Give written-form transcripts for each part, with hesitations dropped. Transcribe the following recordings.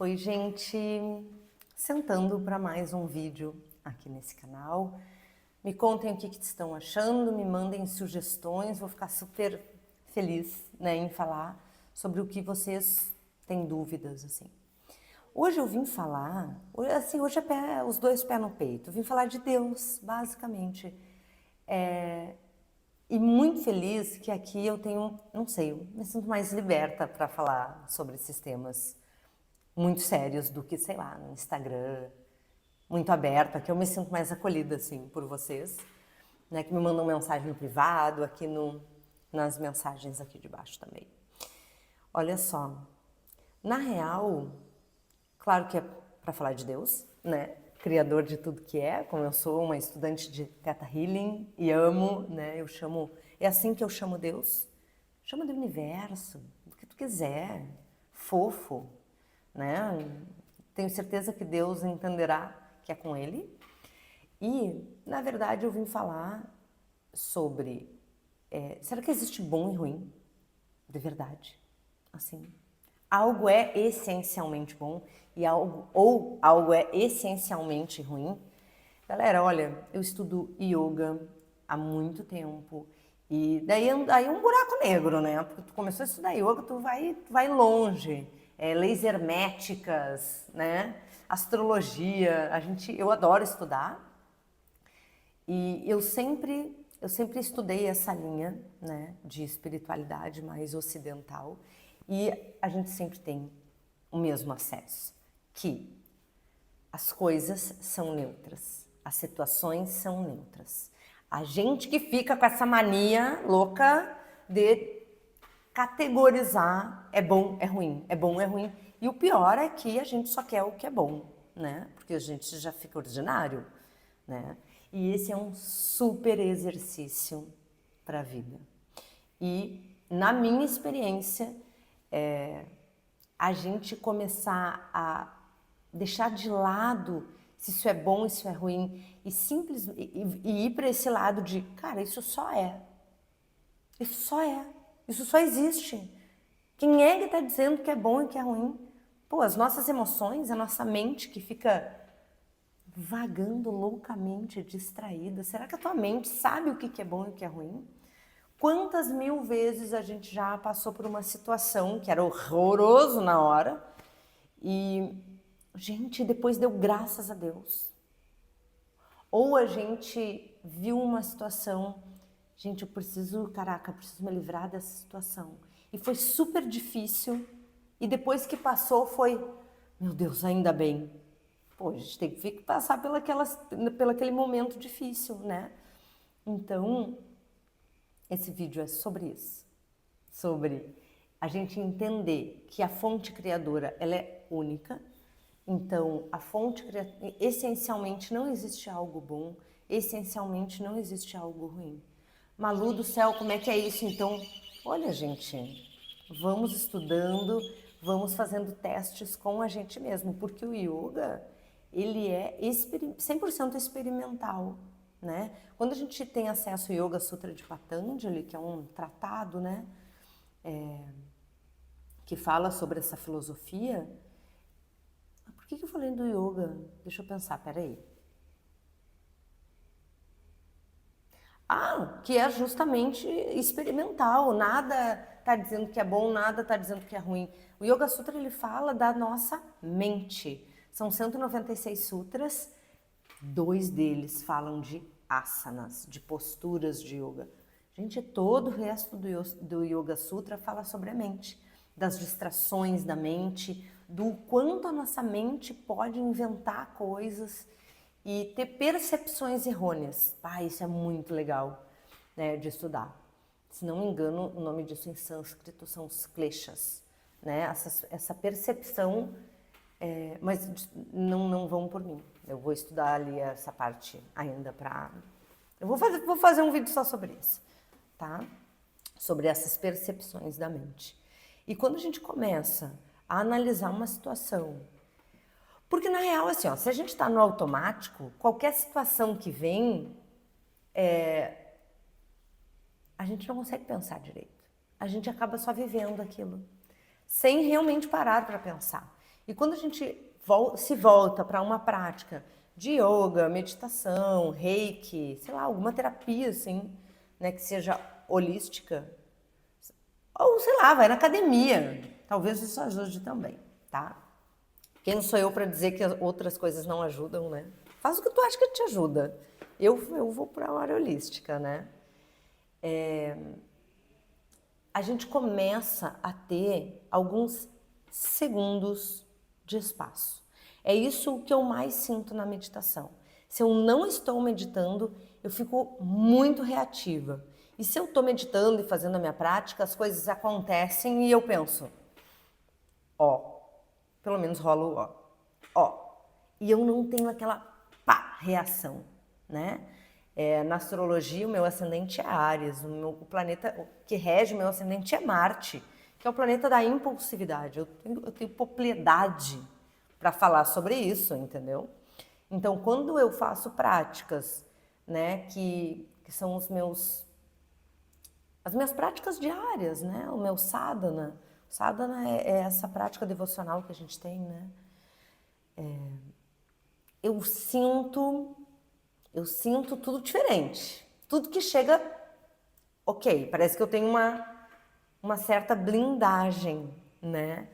Oi, gente! Sentando para mais um vídeo aqui nesse canal. Me contem o que estão achando, me mandem sugestões, vou ficar super feliz, né, em falar sobre o que vocês têm dúvidas, assim. Hoje eu vim falar, hoje é os dois pés no peito, eu vim falar de Deus, basicamente. E muito feliz que aqui eu tenho, não sei, eu me sinto mais liberta para falar sobre esses temas muito sérios do que, sei lá, no Instagram, muito aberta, que eu me sinto mais acolhida, assim, por vocês, né, que me mandam mensagem no privado, aqui nas mensagens aqui de baixo também. Olha só, na real, claro que é para falar de Deus, né, criador de tudo que é, como eu sou uma estudante de Theta Healing e amo, né, é assim que eu chamo Deus, chama de universo, do que tu quiser, fofo, né? Tenho certeza que Deus entenderá que é com Ele. E, na verdade, eu vim falar sobre será que existe bom e ruim? De verdade. Assim, algo é essencialmente bom e algo é essencialmente ruim. Galera, olha, eu estudo yoga há muito tempo e daí é um buraco negro, né? Porque tu começou a estudar yoga, tu vai longe. Leis herméticas, né? Astrologia, eu adoro estudar e eu sempre estudei essa linha, né, de espiritualidade mais ocidental e a gente sempre tem o mesmo acesso, que as coisas são neutras, as situações são neutras. A gente que fica com essa mania louca de categorizar é bom, é ruim, é bom, é ruim. E o pior é que a gente só quer o que é bom, né? Porque a gente já fica ordinário, né? E esse é um super exercício para a vida. E, na minha experiência, a gente começar a deixar de lado se isso é bom, se isso é ruim, e ir para esse lado de, cara, isso só é. Isso só é. Isso só existe. Quem é que está dizendo que é bom e que é ruim? Pô, as nossas emoções, a nossa mente que fica vagando loucamente, distraída. Será que a tua mente sabe o que é bom e o que é ruim? Quantas mil vezes a gente já passou por uma situação que era horroroso na hora e, gente, depois deu graças a Deus. Ou a gente viu uma situação, gente, eu preciso me livrar dessa situação. E foi super difícil e depois que passou foi, meu Deus, ainda bem. Pô, a gente tem que passar pelaquele momento difícil, né? Então, esse vídeo é sobre isso. Sobre a gente entender que a fonte criadora, ela é única. Então, essencialmente não existe algo bom, essencialmente não existe algo ruim. Malu do céu, como é que é isso? Então, olha, gente, vamos estudando, vamos fazendo testes com a gente mesmo, porque o yoga, ele é 100% experimental, né? Quando a gente tem acesso ao Yoga Sutra de Patanjali, que é um tratado, né, que fala sobre essa filosofia. Por que eu falei do yoga? Deixa eu pensar, peraí. Que é justamente experimental, nada está dizendo que é bom, nada está dizendo que é ruim. O Yoga Sutra, ele fala da nossa mente. São 196 sutras, 2 deles falam de asanas, de posturas de yoga. Gente, todo o resto do Yoga Sutra fala sobre a mente, das distrações da mente, do quanto a nossa mente pode inventar coisas e ter percepções errôneas. Isso é muito legal, né, de estudar. Se não me engano, o nome disso em sânscrito são os kleshas, né? Essa percepção, mas não vão por mim. Eu vou estudar ali essa parte ainda para... Eu vou fazer um vídeo só sobre isso, tá? Sobre essas percepções da mente. E quando a gente começa a analisar uma situação, porque na real, assim, ó, se a gente está no automático, qualquer situação que vem, a gente não consegue pensar direito. A gente acaba só vivendo aquilo, sem realmente parar para pensar. E quando a gente se volta para uma prática de yoga, meditação, reiki, sei lá, alguma terapia assim, né, que seja holística, ou sei lá, vai na academia, talvez isso ajude também, tá? Quem sou eu para dizer que outras coisas não ajudam, né? Faz o que tu acha que te ajuda. Eu vou para a área holística, né? A gente começa a ter alguns segundos de espaço. É isso que eu mais sinto na meditação. Se eu não estou meditando, eu fico muito reativa. E se eu estou meditando e fazendo a minha prática, as coisas acontecem e eu penso, ó, pelo menos rola o ó. E eu não tenho aquela pá, reação, né? Na astrologia, o meu ascendente é Áries, o planeta que rege o meu ascendente é Marte, que é o planeta da impulsividade. Eu tenho propriedade para falar sobre isso, entendeu? Então, quando eu faço práticas, né, que são as minhas práticas diárias, né, o meu sadhana. Sadhana é essa prática devocional que a gente tem, né? Eu sinto tudo diferente. Tudo que chega, ok, parece que eu tenho uma certa blindagem, né?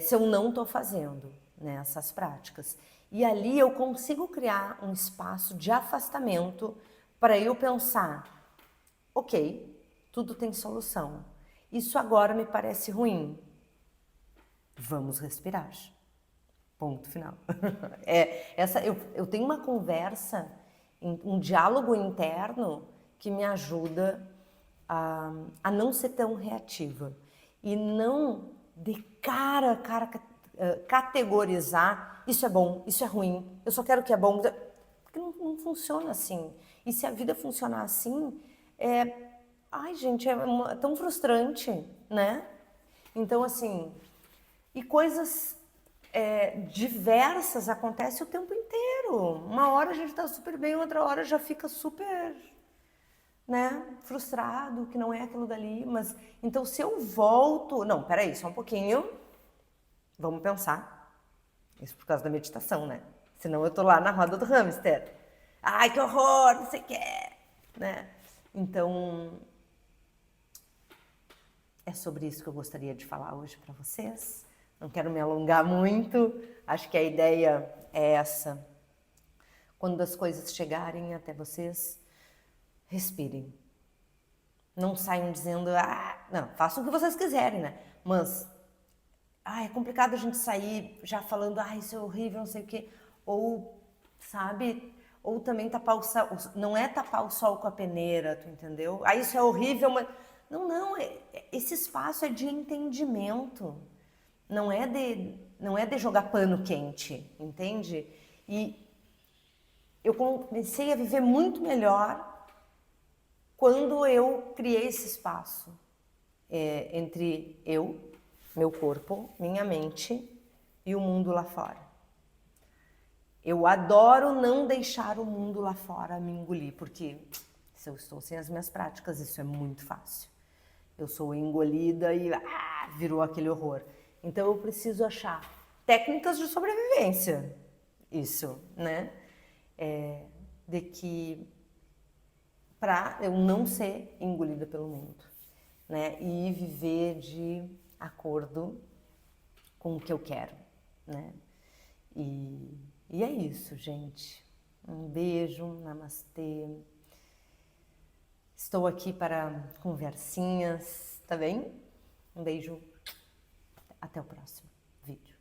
Se eu não estou fazendo, né, essas práticas. E ali eu consigo criar um espaço de afastamento para eu pensar, ok, tudo tem solução. Isso agora me parece ruim. Vamos respirar. Ponto final. Eu tenho uma conversa, um diálogo interno que me ajuda a não ser tão reativa e não de categorizar isso é bom, isso é ruim, eu só quero o que é bom, porque não funciona assim. E se a vida funcionar assim, ai gente, é tão frustrante, né? Então assim, e coisas diversas acontecem o tempo inteiro. Uma hora a gente tá super bem, outra hora já fica super, né, frustrado, que não é aquilo dali. Mas então se eu volto, não, peraí, só um pouquinho, vamos pensar. Isso por causa da meditação, né? Senão eu tô lá na roda do hamster. Ai, que horror, não sei o que, né? Então é sobre isso que eu gostaria de falar hoje para vocês. Não quero me alongar muito, acho que a ideia é essa. Quando as coisas chegarem até vocês, respirem. Não saiam dizendo, não, façam o que vocês quiserem, né? Mas, é complicado a gente sair já falando, isso é horrível, não sei o quê. Ou, sabe, ou também tapar o sol, não é tapar o sol com a peneira, tu entendeu? Isso é horrível, mas... Não, esse espaço é de entendimento. Não é de jogar pano quente, entende? E eu comecei a viver muito melhor quando eu criei esse espaço entre eu, meu corpo, minha mente e o mundo lá fora. Eu adoro não deixar o mundo lá fora me engolir, porque se eu estou sem as minhas práticas, isso é muito fácil. Eu sou engolida e virou aquele horror. Então eu preciso achar técnicas de sobrevivência. Isso, né? De que para eu não ser engolida pelo mundo, né? E viver de acordo com o que eu quero, né? E é isso, gente. Um beijo, namastê. Estou aqui para conversinhas, tá bem? Um beijo, até o próximo vídeo.